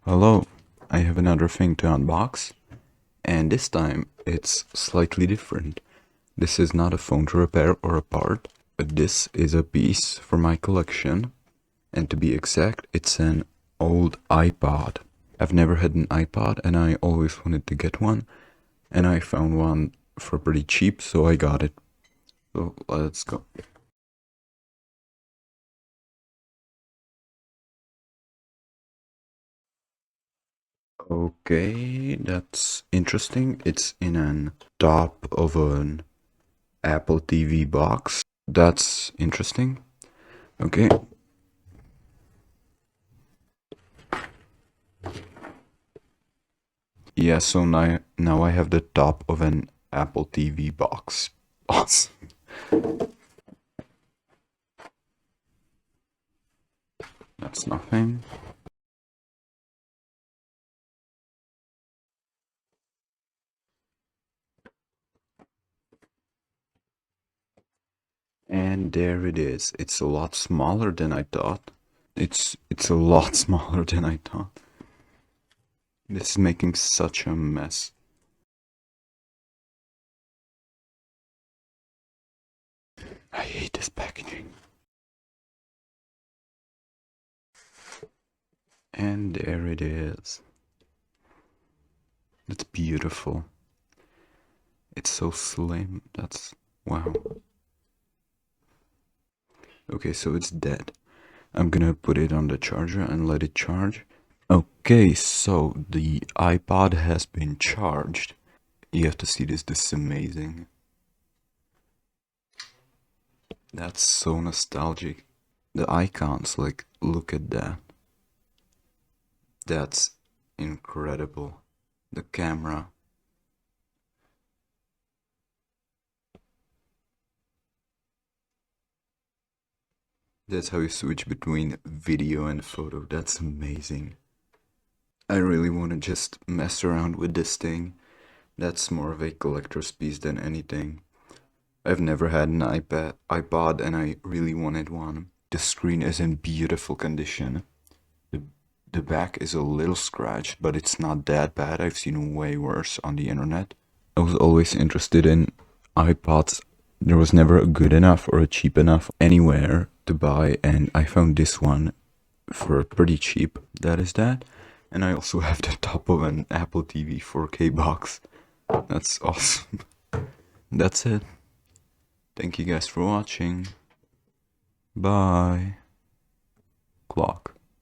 Hello, I have another thing to unbox, and this time it's slightly different. This is not a phone to repair or a part, but this is a piece for my collection, and to be exact, it's an old iPod. I've never had an iPod and I always wanted to get one, and I found one for pretty cheap, so I got it. So let's go. Okay, that's interesting. It's in an top of an Apple TV box. That's interesting. Okay. Yeah, so now I have the top of an Apple TV box. Awesome. That's nothing. And there it is. It's a lot smaller than I thought. It's a lot smaller than I thought. This is making such a mess. I hate this packaging. And there it is. It's beautiful. It's so slim. That's wow. Okay, so it's dead. I'm gonna put it on the charger and let it charge. Okay, so the iPod has been charged. You have to see this. This is amazing. That's so nostalgic. The icons, like, look at that. That's incredible. The camera. That's how you switch between video and photo. That's amazing. I really want to just mess around with this thing. That's more of a collector's piece than anything. I've never had an iPod and I really wanted one. The screen is in beautiful condition. The, the back is a little scratched, but it's not that bad. I've seen way worse on the internet. I was always interested in iPods. There was never a good enough or a cheap enough anywhere to buy, and I found this one for pretty cheap. That is that. And I also have the top of an Apple TV 4K box. That's awesome. That's it. Thank you guys for watching. Bye. Clock.